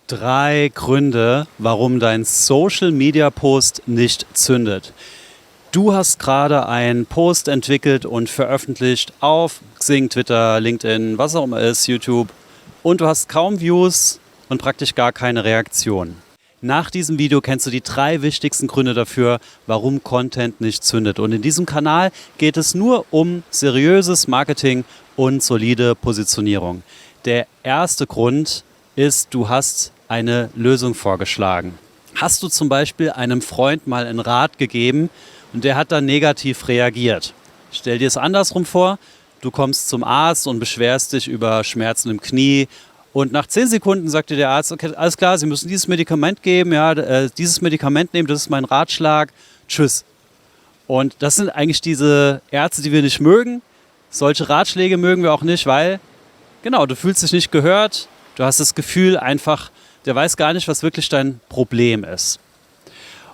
3 Gründe, warum dein Social-Media-Post nicht zündet. Du hast gerade einen Post entwickelt und veröffentlicht auf Xing, Twitter, LinkedIn, was auch immer ist, YouTube. Und du hast kaum Views und praktisch gar keine Reaktion. Nach diesem Video kennst du die 3 wichtigsten Gründe dafür, warum Content nicht zündet. Und in diesem Kanal geht es nur um seriöses Marketing und solide Positionierung. Der erste Grund ist, du hast eine Lösung vorgeschlagen. Hast du zum Beispiel einem Freund mal einen Rat gegeben und der hat dann negativ reagiert? Stell dir es andersrum vor, du kommst zum Arzt und beschwerst dich über Schmerzen im Knie und nach 10 Sekunden sagt dir der Arzt, okay, alles klar, Sie müssen dieses Medikament geben, dieses Medikament nehmen, das ist mein Ratschlag, tschüss. Und das sind eigentlich diese Ärzte, die wir nicht mögen. Solche Ratschläge mögen wir auch nicht, weil, genau, du fühlst dich nicht gehört, du hast das Gefühl einfach, der weiß gar nicht, was wirklich dein Problem ist.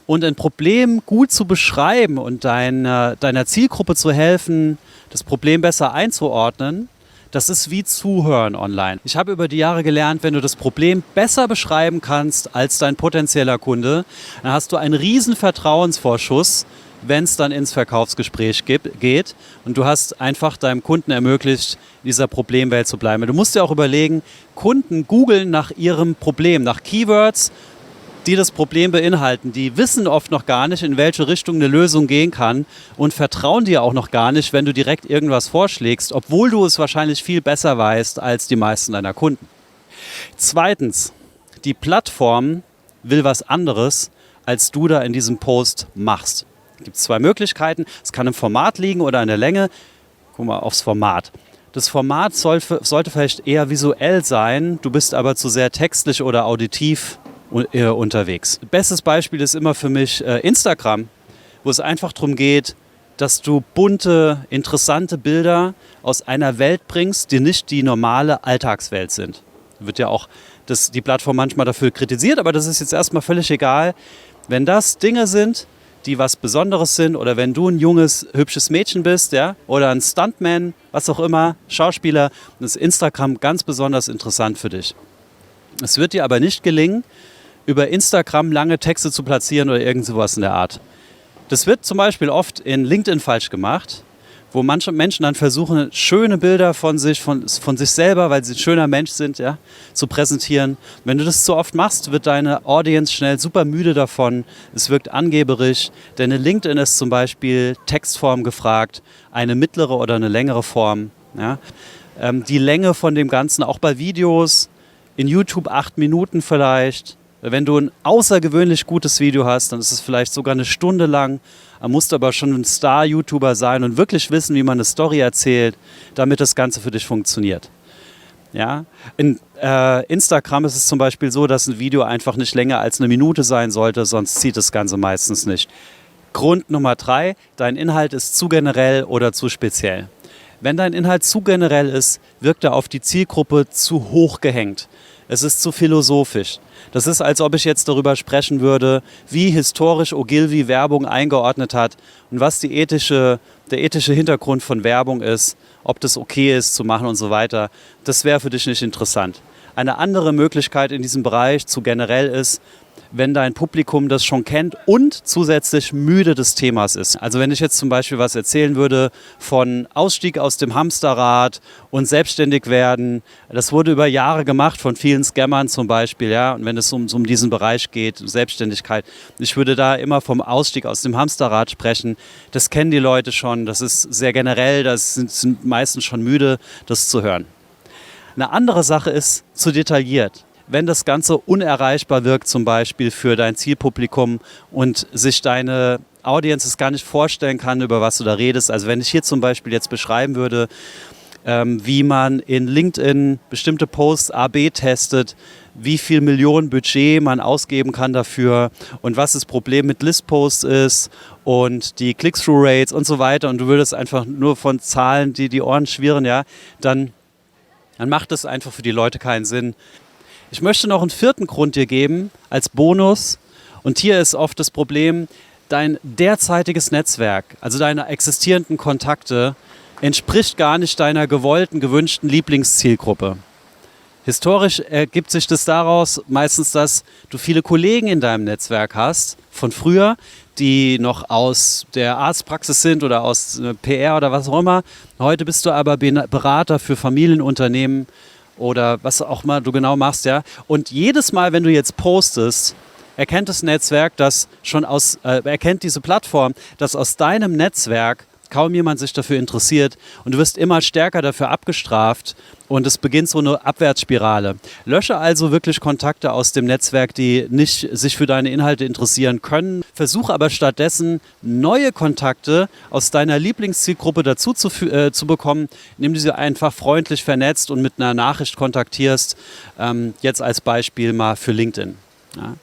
Und ein Problem gut zu beschreiben und deiner Zielgruppe zu helfen, das Problem besser einzuordnen, das ist wie Zuhören online. Ich habe über die Jahre gelernt, wenn du das Problem besser beschreiben kannst als dein potenzieller Kunde, dann hast du einen riesen Vertrauensvorschuss, wenn es dann ins Verkaufsgespräch geht und du hast einfach deinem Kunden ermöglicht, in dieser Problemwelt zu bleiben. Du musst dir auch überlegen, Kunden googeln nach ihrem Problem, nach Keywords, die das Problem beinhalten. Die wissen oft noch gar nicht, in welche Richtung eine Lösung gehen kann und vertrauen dir auch noch gar nicht, wenn du direkt irgendwas vorschlägst, obwohl du es wahrscheinlich viel besser weißt als die meisten deiner Kunden. Zweitens, die Plattform will was anderes, als du da in diesem Post machst. Es gibt 2 Möglichkeiten. Es kann im Format liegen oder in der Länge. Guck mal aufs Format. Das Format sollte vielleicht eher visuell sein. Du bist aber zu sehr textlich oder auditiv unterwegs. Bestes Beispiel ist immer für mich Instagram, wo es einfach darum geht, dass du bunte, interessante Bilder aus einer Welt bringst, die nicht die normale Alltagswelt sind. Wird ja auch die Plattform manchmal dafür kritisiert, aber das ist jetzt erstmal völlig egal. Wenn das Dinge sind, die was Besonderes sind oder wenn du ein junges, hübsches Mädchen bist, ja, oder ein Stuntman, was auch immer, Schauspieler, dann ist Instagram ganz besonders interessant für dich. Es wird dir aber nicht gelingen, über Instagram lange Texte zu platzieren oder irgend sowas in der Art. Das wird zum Beispiel oft in LinkedIn falsch gemacht, wo manche Menschen dann versuchen, schöne Bilder von sich selber, weil sie ein schöner Mensch sind, ja, zu präsentieren. Wenn du das zu oft machst, wird deine Audience schnell super müde davon. Es wirkt angeberisch, denn in LinkedIn ist zum Beispiel Textform gefragt, eine mittlere oder eine längere Form. Ja. Die Länge von dem Ganzen, auch bei Videos, in YouTube 8 Minuten vielleicht. Wenn du ein außergewöhnlich gutes Video hast, dann ist es vielleicht sogar eine Stunde lang. Man muss aber schon ein Star-YouTuber sein und wirklich wissen, wie man eine Story erzählt, damit das Ganze für dich funktioniert. Ja? In Instagram ist es zum Beispiel so, dass ein Video einfach nicht länger als 1 Minute sein sollte, sonst zieht das Ganze meistens nicht. Grund Nummer 3, dein Inhalt ist zu generell oder zu speziell. Wenn dein Inhalt zu generell ist, wirkt er auf die Zielgruppe zu hoch gehängt. Es ist zu philosophisch. Das ist, als ob ich jetzt darüber sprechen würde, wie historisch Ogilvy Werbung eingeordnet hat und was der ethische Hintergrund von Werbung ist, ob das okay ist zu machen und so weiter. Das wäre für dich nicht interessant. Eine andere Möglichkeit in diesem Bereich zu generell ist, wenn dein Publikum das schon kennt und zusätzlich müde des Themas ist. Also wenn ich jetzt zum Beispiel was erzählen würde von Ausstieg aus dem Hamsterrad und selbstständig werden, das wurde über Jahre gemacht von vielen Scammern zum Beispiel, ja, und wenn es um diesen Bereich geht, Selbstständigkeit, ich würde da immer vom Ausstieg aus dem Hamsterrad sprechen. Das kennen die Leute schon, das ist sehr generell, das sind meistens schon müde, das zu hören. Eine andere Sache ist zu detailliert. Wenn das Ganze unerreichbar wirkt, zum Beispiel für dein Zielpublikum und sich deine Audience es gar nicht vorstellen kann, über was du da redest. Also wenn ich hier zum Beispiel jetzt beschreiben würde, wie man in LinkedIn bestimmte Posts A/B testet, wie viel Millionen Budget man ausgeben kann dafür und was das Problem mit Listposts ist und die Click-Through-Rates und so weiter und du würdest einfach nur von Zahlen die Ohren schwirren, ja, dann macht das einfach für die Leute keinen Sinn. Ich möchte noch einen 4. Grund dir geben als Bonus und hier ist oft das Problem, dein derzeitiges Netzwerk, also deine existierenden Kontakte, entspricht gar nicht deiner gewollten, gewünschten Lieblingszielgruppe. Historisch ergibt sich das daraus meistens, dass du viele Kollegen in deinem Netzwerk hast von früher, die noch aus der Arztpraxis sind oder aus PR oder was auch immer. Heute bist du aber Berater für Familienunternehmen oder was auch immer du genau machst, ja. Und jedes Mal, wenn du jetzt postest, erkennt das Netzwerk, erkennt diese Plattform, dass aus deinem Netzwerk kaum jemand sich dafür interessiert und du wirst immer stärker dafür abgestraft und es beginnt so eine Abwärtsspirale. Lösche also wirklich Kontakte aus dem Netzwerk, die nicht sich für deine Inhalte interessieren können. Versuche aber stattdessen neue Kontakte aus deiner Lieblingszielgruppe dazu zu bekommen, indem du sie einfach freundlich vernetzt und mit einer Nachricht kontaktierst. Jetzt als Beispiel mal für LinkedIn. Ja.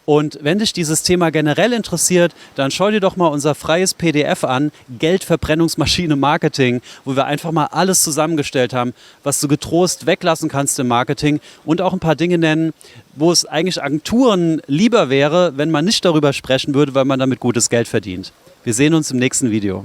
Und wenn dich dieses Thema generell interessiert, dann schau dir doch mal unser freies PDF an, Geldverbrennungsmaschine Marketing, wo wir einfach mal alles zusammengestellt haben, was du getrost weglassen kannst im Marketing und auch ein paar Dinge nennen, wo es eigentlich Agenturen lieber wäre, wenn man nicht darüber sprechen würde, weil man damit gutes Geld verdient. Wir sehen uns im nächsten Video.